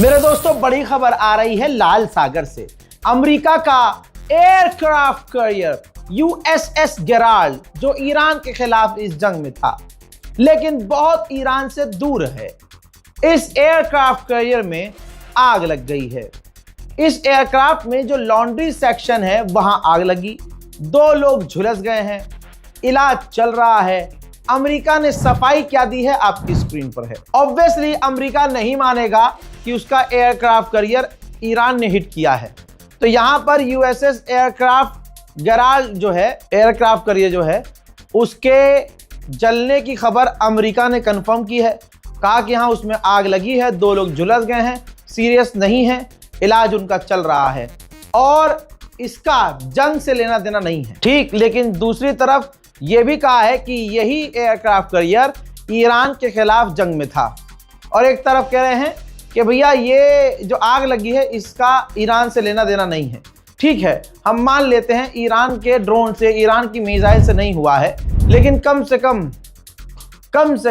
मेरे दोस्तों, बड़ी खबर आ रही है लाल सागर से। अमेरिका का एयरक्राफ्ट कैरियर यूएसएस गेराल्ड, जो ईरान के खिलाफ इस जंग में था लेकिन बहुत ईरान से दूर है, इस एयरक्राफ्ट कैरियर में आग लग गई है। इस एयरक्राफ्ट में जो लॉन्ड्री सेक्शन है वहां आग लगी, 2 लोग झुलस गए हैं, इलाज चल रहा है। अमेरिका ने सफाई क्या दी है आपकी स्क्रीन पर है। ऑब्वियसली अमेरिका नहीं मानेगा कि उसका एयरक्राफ्ट कैरियर ईरान ने हिट किया है। तो यहां पर यूएसएस एयरक्राफ्ट गेराल्ड जो है, एयरक्राफ्ट कैरियर जो है, उसके जलने की खबर अमेरिका ने कंफर्म की है। कहा कि हाँ, उसमें आग लगी है, 2 लोग झुलस गए हैं, सीरियस नहीं है, इलाज उनका चल रहा है और इसका जंग से लेना देना नहीं है। ठीक, लेकिन दूसरी तरफ यह भी कहा है कि यही एयरक्राफ्ट कैरियर ईरान के खिलाफ जंग में था और एक तरफ कह रहे हैं कि भैया ये जो आग लगी है इसका ईरान से लेना देना नहीं है। ठीक है, हम मान लेते हैं ईरान के ड्रोन से, ईरान की मिसाइल से नहीं हुआ है, लेकिन कम से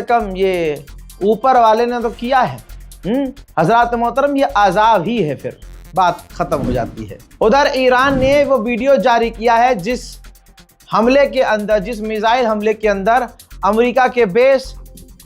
कम ये ऊपर वाले ने तो किया है। हजरात मोहतरम, ये अजाब ही है, फिर बात खत्म हो जाती है। उधर ईरान ने वो वीडियो जारी किया है जिस हमले के अंदर, जिस मिसाइल हमले के अंदर अमेरिका के बेस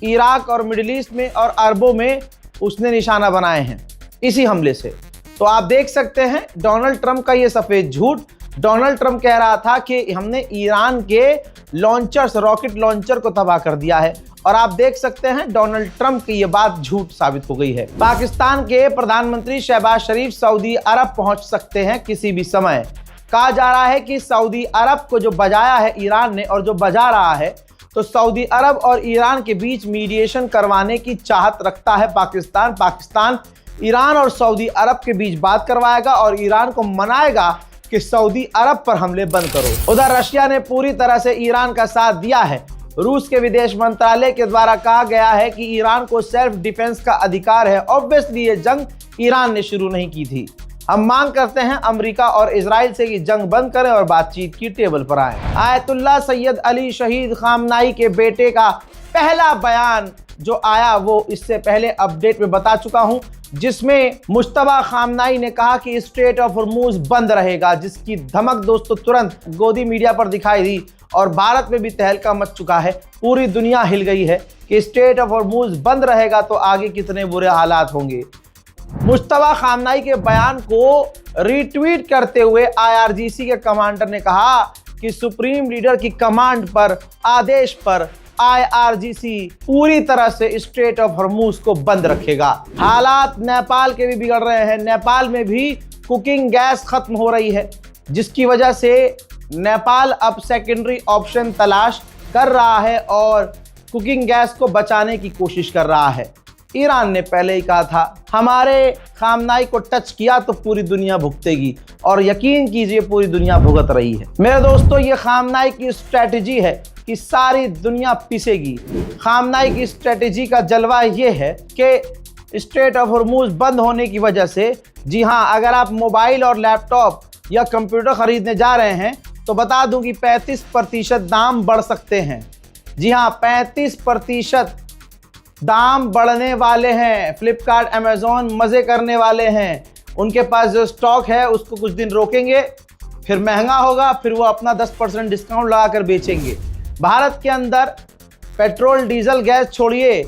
इराक और मिडिल ईस्ट में और अरबों में उसने निशाना बनाए हैं इसी हमले से। तो आप देख सकते हैं डोनाल्ड ट्रंप का ये सफेद झूठ। डोनाल्ड ट्रंप कह रहा था कि हमने ईरान के लॉन्चर्स, रॉकेट लॉन्चर को तबाह कर दिया है और आप देख सकते हैं डोनाल्ड ट्रंप की ये बात झूठ साबित हो गई है। पाकिस्तान के प्रधानमंत्री शहबाज शरीफ सऊदी अरब पहुंच सकते हैं किसी भी समय। कहा जा रहा है कि सऊदी अरब को जो बजाया है ईरान ने और जो बजा रहा है, तो सऊदी अरब और ईरान के बीच मीडिएशन करवाने की चाहत रखता है पाकिस्तान। पाकिस्तान ईरान और सऊदी अरब के बीच बात करवाएगा और ईरान को मनाएगा कि सऊदी अरब पर हमले बंद करो। उधर रशिया ने पूरी तरह से ईरान का साथ दिया है। रूस के विदेश मंत्रालय के द्वारा कहा गया है कि ईरान को सेल्फ डिफेंस का अधिकार है। ऑब्वियसली ये जंग ईरान ने शुरू नहीं की थी। हम मांग करते हैं अमेरिका और इजराइल से कि जंग बंद करें और बातचीत की टेबल पर आए। आयतुल्ला सैयद अली शहीद खामनाई के बेटे का पहला बयान जो आया वो इससे पहले अपडेट में बता चुका हूं, जिसमें मुश्तबा खामनाई ने कहा कि स्ट्रेट ऑफ हॉर्मूज बंद रहेगा, जिसकी धमक दोस्तों तुरंत गोदी मीडिया पर दिखाई दी और भारत में भी तहलका मच चुका है। पूरी दुनिया हिल गई है कि स्ट्रेट ऑफ हॉर्मूज बंद रहेगा तो आगे कितने बुरे हालात होंगे। मुश्तबा खामनाई के बयान को रीट्वीट करते हुए आईआरजीसी के कमांडर ने कहा कि सुप्रीम लीडर की कमांड पर, आदेश पर आईआरजीसी पूरी तरह से स्ट्रेट ऑफ हॉर्मूज को बंद रखेगा। हालात नेपाल के भी बिगड़ रहे हैं। नेपाल में भी कुकिंग गैस खत्म हो रही है, जिसकी वजह से नेपाल अब सेकेंडरी ऑप्शन तलाश कर रहा है और कुकिंग गैस को बचाने की कोशिश कर रहा है। ईरान ने पहले ही कहा था हमारे खामनाई को टच किया तो पूरी दुनिया भुगतेगी, और यकीन कीजिए पूरी दुनिया भुगत रही है। मेरे दोस्तों, ये खामनाई की स्ट्रेटजी है कि सारी दुनिया पिसेगी। खामनाई की स्ट्रेटजी का जलवा ये है कि स्ट्रेट ऑफ हॉर्मूज बंद होने की वजह से, जी हाँ, अगर आप मोबाइल और लैपटॉप या कंप्यूटर खरीदने जा रहे हैं तो बता दूं कि 35% दाम बढ़ सकते हैं। जी हाँ, 35% दाम बढ़ने वाले हैं। फ्लिपकार्ट, अमेजोन मज़े करने वाले हैं। उनके पास जो स्टॉक है उसको कुछ दिन रोकेंगे, फिर महंगा होगा, फिर वो अपना 10% डिस्काउंट लगा कर बेचेंगे। भारत के अंदर पेट्रोल, डीजल, गैस छोड़िए,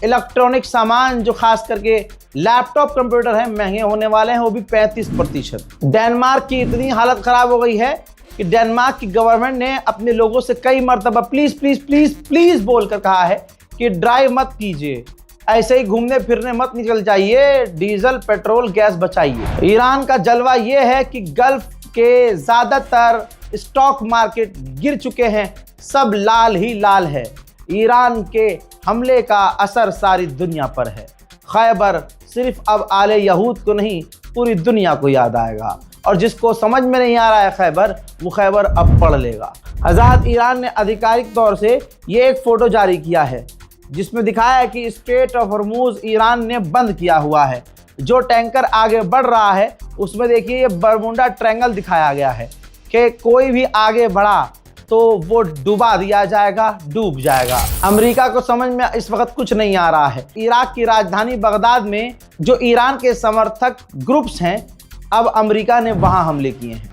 इलेक्ट्रॉनिक सामान जो खास करके लैपटॉप, कंप्यूटर हैं, महंगे होने वाले हैं, वो भी 35%। डेनमार्क की इतनी हालत ख़राब हो गई है कि डेनमार्क की गवर्नमेंट ने अपने लोगों से कई मरतबा प्लीज़ प्लीज़ प्लीज़ प्लीज़ बोलकर कहा है कि ड्राइव मत कीजिए, ऐसे ही घूमने फिरने मत निकल जाइए, डीजल, पेट्रोल, गैस बचाइए। ईरान का जलवा ये है कि गल्फ के ज़्यादातर स्टॉक मार्केट गिर चुके हैं, सब लाल ही लाल है। ईरान के हमले का असर सारी दुनिया पर है। खैबर सिर्फ अब आले यहूद को नहीं, पूरी दुनिया को याद आएगा, और जिसको समझ में नहीं आ रहा है खैबर, वो खैबर अब पढ़ लेगा। आज़ाद ईरान ने आधिकारिक तौर से ये एक फ़ोटो जारी किया है जिसमें दिखाया है कि स्ट्रेट ऑफ हॉर्मूज ईरान ने बंद किया हुआ है। जो टैंकर आगे बढ़ रहा है उसमें देखिए ये बरमुंडा ट्रायंगल दिखाया गया है कि कोई भी आगे बढ़ा तो वो डुबा दिया जाएगा, डूब जाएगा। अमेरिका को समझ में इस वक्त कुछ नहीं आ रहा है। इराक की राजधानी बगदाद में जो ईरान के समर्थक ग्रुप्स हैं, अब अमेरिका ने वहां हमले किए हैं।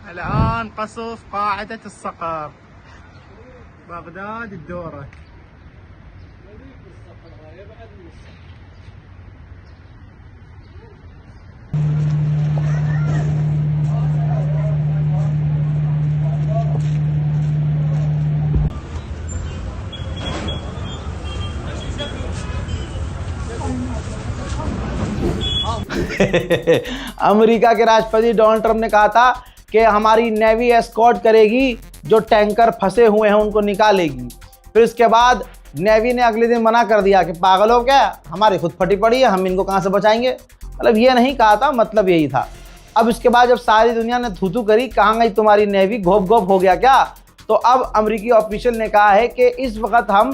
अमेरिका के राष्ट्रपति डोनाल्ड ट्रंप ने कहा था कि हमारी नेवी एस्कॉर्ट करेगी, जो टैंकर फंसे हुए हैं उनको निकालेगी। फिर इसके बाद नेवी ने अगले दिन मना कर दिया कि पागल हो क्या, हमारी खुद फटी पड़ी है, हम इनको कहाँ से बचाएंगे। मतलब ये नहीं कहा था, मतलब यही था। अब इसके बाद जब सारी दुनिया ने थू थू करी, कहाँ गई तुम्हारी नेवी, घोप घोप हो गया क्या, तो अब अमेरिकी ऑफिशियल ने कहा है कि इस वक्त हम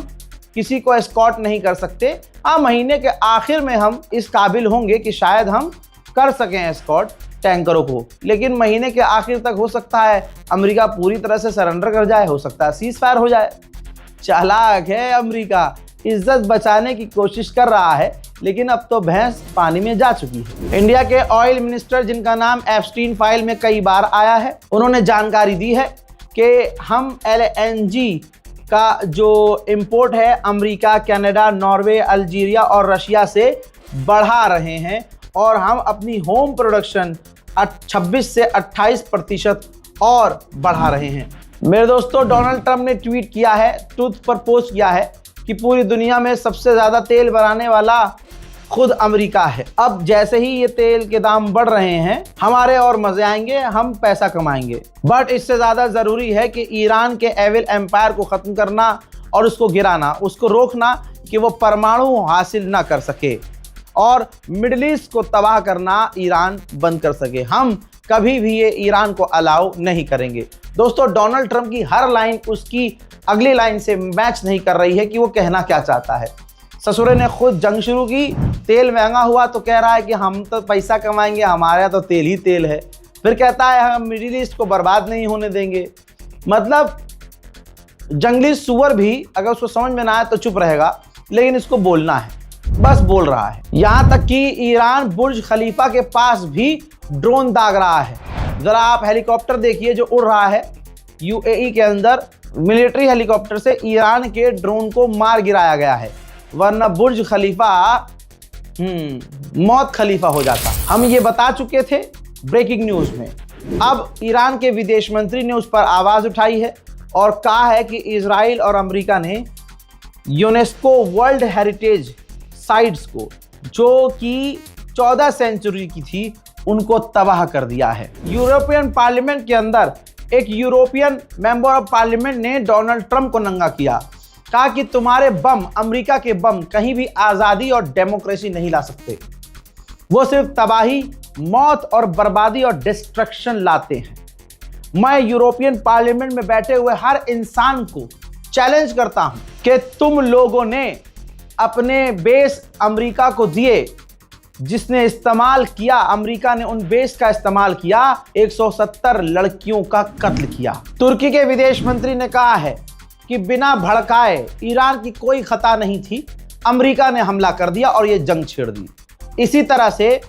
किसी को एस्कॉर्ट नहीं कर सकते। हाँ, महीने के आखिर में हम इस काबिल होंगे कि शायद हम कर सकें एस्कॉर्ट टैंकरों को, लेकिन महीने के आखिर तक हो सकता है अमेरिका पूरी तरह से सरेंडर कर जाए, हो सकता है सीज फायर हो जाए। चालाक है अमेरिका, इज्जत बचाने की कोशिश कर रहा है, लेकिन अब तो भैंस पानी में जा चुकी है। इंडिया के ऑयल मिनिस्टर, जिनका नाम एप्स्टीन फाइल में कई बार आया है, उन्होंने जानकारी दी है कि हम LNG का जो इंपोर्ट है अमेरिका, कनाडा, नॉर्वे, अल्जीरिया और रशिया से बढ़ा रहे हैं और हम अपनी होम प्रोडक्शन 26 से 28% और बढ़ा रहे हैं। मेरे दोस्तों, डोनाल्ड ट्रंप ने ट्वीट किया है, ट्रूथ पर पोस्ट किया है कि पूरी दुनिया में सबसे ज़्यादा तेल बनाने वाला खुद अमेरिका है। अब जैसे ही ये तेल के दाम बढ़ रहे हैं, हमारे और मजे आएंगे, हम पैसा कमाएंगे। बट इससे ज़्यादा ज़रूरी है कि ईरान के एविल एम्पायर को ख़त्म करना और उसको गिराना, उसको रोकना कि वो परमाणु हासिल ना कर सके और मिडिल ईस्ट को तबाह करना ईरान बंद कर सके। हम कभी भी ये ईरान को अलाउ नहीं करेंगे। दोस्तों, डोनाल्ड ट्रंप की हर लाइन उसकी अगली लाइन से मैच नहीं कर रही है कि वो कहना क्या चाहता है। ससुरे ने खुद जंग शुरू की, तेल महंगा हुआ तो कह रहा है कि हम तो पैसा कमाएंगे, हमारे यहाँ तो तेल ही तेल है। फिर कहता है हम मिडिल ईस्ट को बर्बाद नहीं होने देंगे। मतलब जंगली सुअर भी अगर उसको समझ में ना आए तो चुप रहेगा, लेकिन इसको बोलना है, बस बोल रहा है। यहाँ तक कि ईरान बुर्ज खलीफा के पास भी ड्रोन दाग रहा है। जरा आप हेलीकॉप्टर देखिए जो उड़ रहा है UAE के अंदर। मिलिट्री हेलीकॉप्टर से ईरान के ड्रोन को मार गिराया गया है, वरना बुर्ज खलीफा मौत खलीफा हो जाता। हम ये बता चुके थे ब्रेकिंग न्यूज में। अब ईरान के विदेश मंत्री ने उस पर आवाज उठाई है और कहा है कि इजराइल और अमेरिका ने यूनेस्को वर्ल्ड हेरिटेज साइट्स को, जो कि 14 सेंचुरी की थी, उनको तबाह कर दिया है। यूरोपियन पार्लियामेंट के अंदर एक यूरोपियन मेंबर ऑफ पार्लियामेंट ने डोनाल्ड ट्रंप को नंगा किया, कहा कि तुम्हारे बम, अमेरिका के बम, कहीं भी आज़ादी और डेमोक्रेसी नहीं ला सकते। वो सिर्फ तबाही, मौत और बर्बादी और डिस्ट्रक्शन लाते हैं। मैं यूरोपियन पार्लियामेंट में बैठे हुए हर इंसान को चैलेंज करता हूं कि तुम लोगों ने अपने बेस अमेरिका को दिए, जिसने इस्तेमाल किया, अमेरिका ने उन बेस का इस्तेमाल किया, 170 लड़कियों का कत्ल किया। तुर्की के विदेश मंत्री ने कहा है कि बिना भड़काए ईरान की कोई खता नहीं थी, अमेरिका ने हमला कर दिया और ये जंग छेड़ दी। इसी तरह से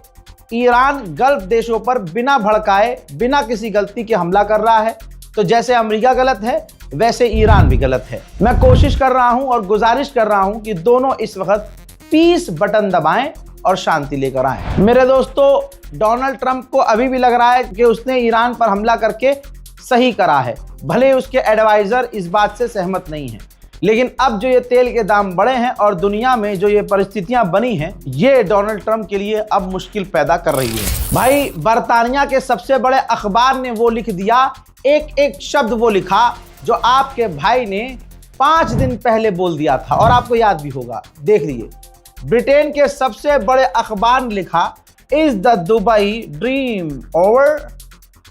ईरान गल्फ देशों पर बिना भड़काए, बिना किसी गलती के हमला कर रहा है। तो जैसे अमेरिका गलत है, वैसे ईरान भी गलत है। मैं कोशिश कर रहा हूं और गुजारिश कर रहा हूं कि दोनों इस वक्त पीस बटन दबाएं और शांति लेकर आएं। मेरे दोस्तों, डोनाल्ड ट्रंप को अभी भी लग रहा है कि उसने ईरान पर हमला करके सही करा है, भले उसके एडवाइजर इस बात से सहमत नहीं हैं। लेकिन अब जो ये तेल के दाम बढ़े हैं और दुनिया में जो ये परिस्थितियां बनी हैं, ये डोनाल्ड ट्रंप के लिए अब मुश्किल पैदा कर रही है। भाई, बर्तानिया के सबसे बड़े अखबार ने वो लिख दिया, एक एक शब्द वो लिखा जो आपके भाई ने 5 दिन पहले बोल दिया था, और आपको याद भी होगा, देख लीजिए। ब्रिटेन के सबसे बड़े अखबार ने लिखा, is the Dubai dream over.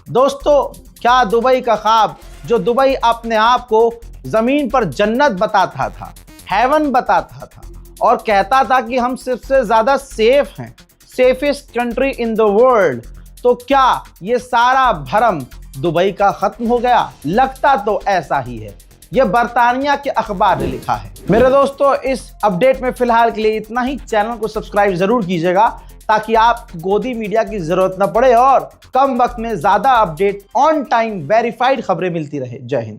दोस्तों, क्या दुबई का ख्वाब, जो दुबई अपने आप को जमीन पर जन्नत बताता था, हेवन बताता था, और कहता था कि हम सबसे ज्यादा सेफ हैं, safest country in the world, तो क्या ये सारा भरम दुबई का खत्म हो गया? लगता तो ऐसा ही है। यह बर्तानिया के अखबार ने लिखा है। मेरे दोस्तों, इस अपडेट में फिलहाल के लिए इतना ही। चैनल को सब्सक्राइब जरूर कीजिएगा ताकि आप गोदी मीडिया की जरूरत न पड़े और कम वक्त में ज्यादा अपडेट, ऑन टाइम वेरीफाइड खबरें मिलती रहे। जय हिंद।